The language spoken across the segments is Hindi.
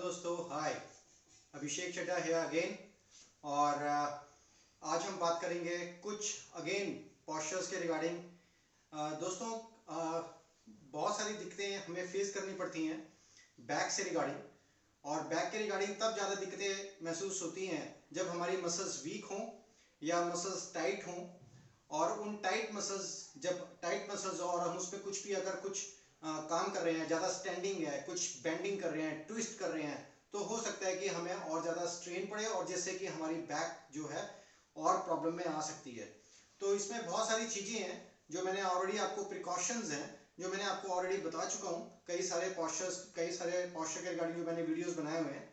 दोस्तों, हाय। अभिषेक चड्ढा है अगेन। और आज हम बात करेंगे कुछ अगेन पोस्चर्स के रिगार्डिंग। दोस्तों, बहुत सारी दिक्कतें हमें फेस करनी पड़ती हैं बैक से रिगार्डिंग, और बैक के रिगार्डिंग तब ज़्यादा दिक्कतें महसूस होती हैं जब हमारी मसल्स वीक हों या मसल्स टाइट हों। और उन टाइट मसल्स और हम उस पर कुछ भी अगर कुछ काम कर रहे हैं, ज़्यादा स्टैंडिंग है, कुछ बेंडिंग कर रहे हैं, ट्विस्ट कर रहे हैं, तो हो सकता है कि हमें और ज़्यादा स्ट्रेन पड़े और जिससे कि हमारी बैक जो है और प्रॉब्लम में आ सकती है। तो इसमें बहुत सारी चीज़ें हैं जो मैंने ऑलरेडी आपको प्रिकॉशंस हैं जो मैंने आपको ऑलरेडी बता चुका हूँ। कई सारे पोस्चर के रिगार्डिंग जो मैंने वीडियोस बनाए हुए हैं।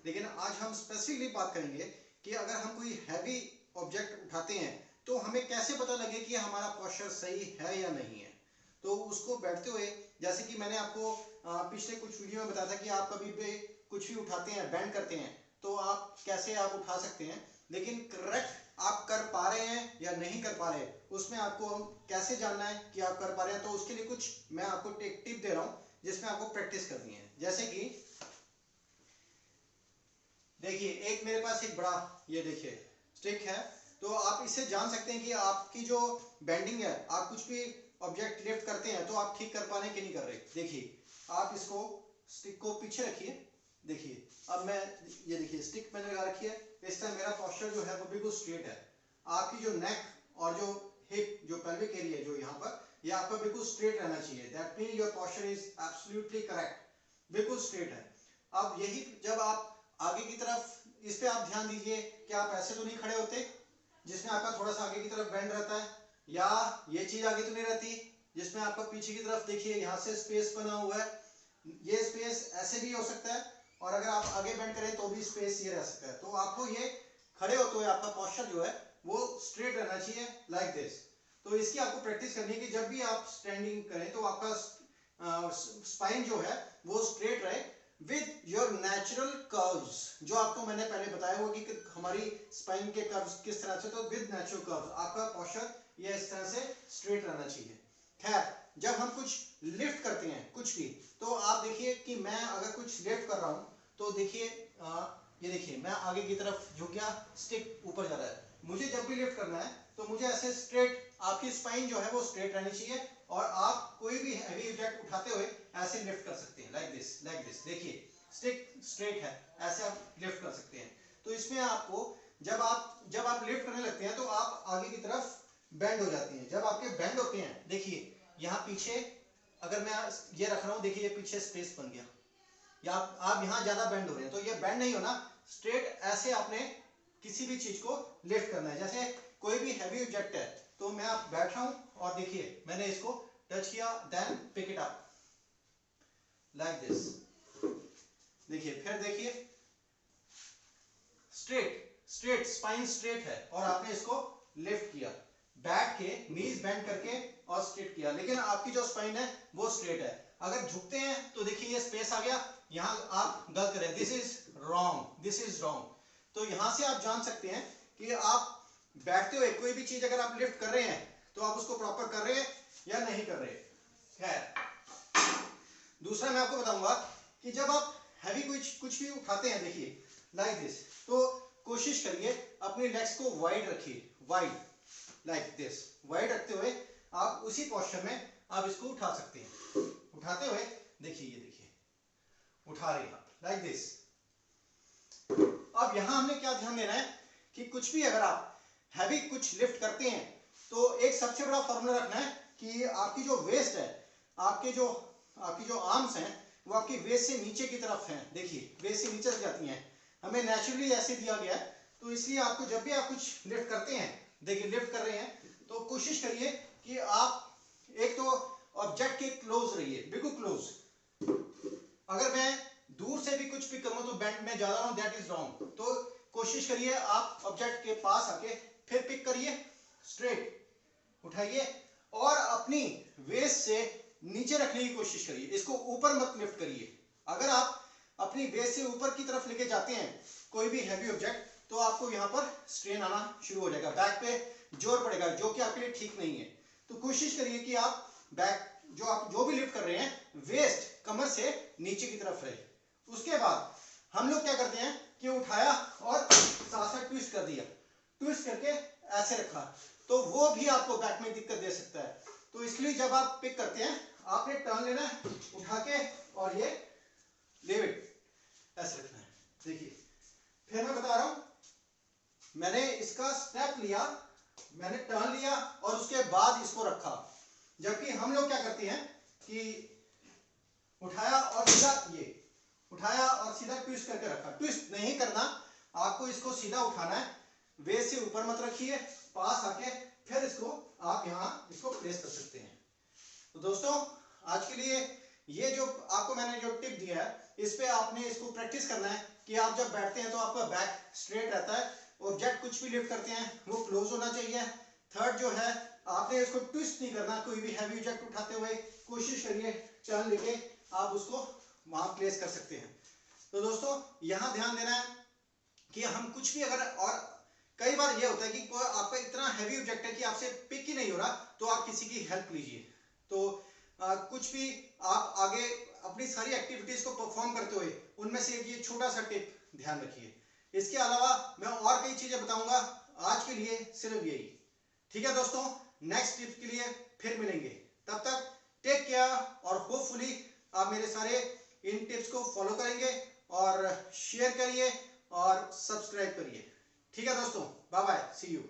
लेकिन आज हम स्पेसिफिकली बात करेंगे कि अगर हम कोई हैवी ऑब्जेक्ट उठाते हैं तो हमें कैसे पता लगे कि हमारा पोस्चर सही है या नहीं है। तो उसको बैठते हुए, जैसे कि मैंने आपको पिछले कुछ वीडियो में बताया था कि आप कभी भी कुछ भी उठाते हैं, बेंड करते हैं, तो आप कैसे आप उठा सकते हैं, लेकिन करेक्ट आप कर पा रहे हैं या नहीं कर पा रहे, उसमें आपको कैसे जानना है कि आप कर पा रहे हैं। तो उसके लिए कुछ मैं आपको एक टिप दे रहा हूं जिसमें आपको प्रैक्टिस करनी है। जैसे कि देखिए, एक मेरे पास एक बड़ा ये देखिए स्टिक है, तो आप इससे जान सकते हैं कि आपकी जो बेंडिंग है, आप कुछ भी ऑब्जेक्ट लिफ्ट करते हैं तो आप ठीक कर पाने के नहीं कर रहे। देखिए, आप इसको स्टिक को पीछे रखिए। देखिए, अब मैं ये देखिए स्टिक मैंने लगा रखी है। इस टाइम मेरा पोस्चर जो है वो बिल्कुल स्ट्रेट है। आपकी जो नेक और जो हिप, जो पेल्विक एरिया है जो यहाँ पर, ये आपका बिल्कुल स्ट्रेट रहना चाहिए। That mean your posture is absolutely correct, बिल्कुल स्ट्रेट है। अब यही जब आप आगे की तरफ, इस पे आप ध्यान दीजिए कि आप ऐसे तो नहीं खड़े होते जिसमें आपका थोड़ा सा आगे की तरफ बेंड रहता है, या ये चीज आगे तो नहीं रहती जिसमें आपका पीछे की तरफ देखिए यहाँ से स्पेस बना हुआ है। ये स्पेस ऐसे भी हो सकता है, और अगर आप आगे बेंड करें तो भी स्पेस ये रह सकता है। तो आपको ये खड़े होते हुए आपका पोस्चर जो है वो स्ट्रेट रहना चाहिए, लाइक दिस। तो इसकी आपको प्रैक्टिस करनी है कि जब भी आप स्टैंडिंग करें तो आपका स्पाइन जो है वो स्ट्रेट रहे विद योर नेचुरल कर्व्स। जो आपको मैंने पहले बताया हुआ कि हमारी स्पाइन के कर्व्स किस तरह से, तो विद नेचुरल कर्व्स आपका पोस्चर ये इस तरह से स्ट्रेट रहना चाहिए। खैर, जब हम कुछ लिफ्ट करते हैं कुछ भी, तो आप देखिए कि मैं अगर कुछ लिफ्ट कर रहा हूं तो देखिए ये देखिए मैं आगे की तरफ झुक गया, स्टिक ऊपर जा रहा है। मुझे जब भी लिफ्ट करना है तो मुझे ऐसे स्ट्रेट, आपकी स्पाइन जो है वो स्ट्रेट रहनी चाहिए, और आप कोई भी हैवी ऑब्जेक्ट उठाते हुए ऐसे लिफ्ट कर सकते हैं, लाइक दिस। देखिए स्टिक स्ट्रेट है, ऐसे आप लिफ्ट कर सकते हैं। तो इसमें आपको जब आप लिफ्ट करने लगते हैं तो आप आगे की तरफ बेंड हो जाती हैं। जब आपके बेंड होते हैं, देखिए यहाँ पीछे अगर मैं ये रख रहा हूँ, देखिए ये पीछे स्पेस बन गया, या आप यहाँ ज्यादा बेंड हो रहे हैं, तो ये बेंड नहीं होना, स्ट्रेट ऐसे आपने किसी भी चीज को लिफ्ट करना है। जैसे कोई भी हैवी ऑब्जेक्ट है तो मैं आप बैठ रहा हूँ और देखिए मैंने इसको टच किया, then pick it up like this. देखिए, फिर देखिए स्ट्रेट स्पाइन स्ट्रेट है और आपने इसको लिफ्ट किया, बैठ के नीज बेंड करके और स्ट्रेट किया, लेकिन आपकी जो स्पाइन है वो स्ट्रेट है। अगर झुकते हैं तो देखिए ये स्पेस आ गया, यहां आप गलत करें, दिस इज रॉन्ग। तो यहां से आप जान सकते हैं कि आप बैठते हुए कोई भी चीज अगर आप लिफ्ट कर रहे हैं तो आप उसको प्रॉपर कर रहे हैं या नहीं कर रहे। खैर, दूसरा मैं आपको बताऊंगा कि जब आप हैवी कुछ भी उठाते हैं, देखिए लाइक दिस, तो कोशिश करिए अपनी लेग्स को वाइड रखिए, वाइड लाइक दिस। वाइड रखते हुए आप उसी पोस्चर में आप इसको उठा सकते हैं। उठाते हुए देखिए, ये देखिए उठा रहे हैं आप लाइक दिस। अब यहां हमने क्या ध्यान देना है कि कुछ भी अगर आप हैवी कुछ लिफ्ट करते हैं तो एक सबसे बड़ा फॉर्मूला रखना है कि आपकी जो वेस्ट है, आपकी जो आर्म्स हैं वो आपकी वेस्ट से नीचे की तरफ हैं। देखिए वेस्ट से नीचे से जाती हैं, हमें नेचुरली ऐसे दिया गया है। तो इसलिए आपको जब भी आप कुछ लिफ्ट करते हैं, देखिए लिफ्ट कर रहे हैं, तो कोशिश करिए कि आप एक तो ऑब्जेक्ट के क्लोज रहिए, बिल्कुल क्लोज। अगर मैं दूर से भी कुछ पिक करूं तो बेंड में जा रहा हूं, दैट इज रॉन्ग। तो कोशिश करिए आप ऑब्जेक्ट के पास आके फिर पिक करिए, स्ट्रेट उठाइए और अपनी वेस्ट से नीचे रखने की कोशिश करिए, इसको ऊपर मत लिफ्ट करिए। अगर आप अपनी बेस से ऊपर की तरफ लेके जाते हैं कोई भी हैवी ऑब्जेक्ट, तो आपको यहाँ पर स्ट्रेन आना शुरू हो जाएगा, बैक पे जोर पड़ेगा, जो कि आपके लिए ठीक नहीं है। तो कोशिश करिए कि आप बैक आप जो भी लिफ्ट कर रहे हैं, वेस्ट कमर से नीचे की तरफ रहे। उसके बाद हम लोग क्या करते हैं कि उठाया और साथ साथ ट्विस्ट कर दिया, ट्विस्ट करके ऐसे रखा, तो वो भी आपको बैक में दिक्कत दे सकता है। तो इसलिए जब आप पिक करते हैं आपने टर्न लेना है, उठा के और ये लेव इट ऐसे रखना है। देखिए फिर मैं बता रहा हूं, मैंने इसका स्टेप लिया, मैंने टर्न लिया और उसके बाद इसको रखा। जबकि हम लोग क्या करते हैं कि उठाया और सीधा ये उठाया और सीधा ट्विस्ट करके रखा। ट्विस्ट नहीं करना, आपको इसको सीधा उठाना है, वेस्ट से ऊपर मत रखिए, पास आके फिर इसको आप यहाँ इसको प्लेस कर सकते हैं। तो दोस्तों आज के लिए ये जो आपको मैंने जो टिप दिया है, इस पे आपने इसको प्रैक्टिस करना है कि आप जब बैठते हैं तो आपका बैक स्ट्रेट रहता है, ऑब्जेक्ट कुछ भी लिफ्ट करते हैं वो क्लोज होना चाहिए। थर्ड जो है, आपने इसको ट्विस्ट नहीं करना, कोई भी हैवी ऑब्जेक्ट उठाते हुए कोशिश करिए टर्न लेके आप उसको वहां प्लेस कर सकते हैं। तो दोस्तों यहाँ ध्यान देना है कि हम कुछ भी अगर, और कई बार ये होता है कि कोई आपका इतना हैवी ऑब्जेक्ट है कि आपसे पिक ही नहीं हो रहा, तो आप किसी की हेल्प लीजिए। तो कुछ भी आप आगे अपनी सारी एक्टिविटीज को परफॉर्म करते हुए उनमें से ये छोटा सा टिप ध्यान रखिए। इसके अलावा मैं और कई चीजें बताऊंगा, आज के लिए सिर्फ यही। ठीक है दोस्तों, नेक्स्ट टिप के लिए फिर मिलेंगे, तब तक टेक केयर और होपफुली आप मेरे सारे इन टिप्स को फॉलो करेंगे और शेयर करिए और सब्सक्राइब करिए। ठीक है दोस्तों, बाय बाय, सी यू।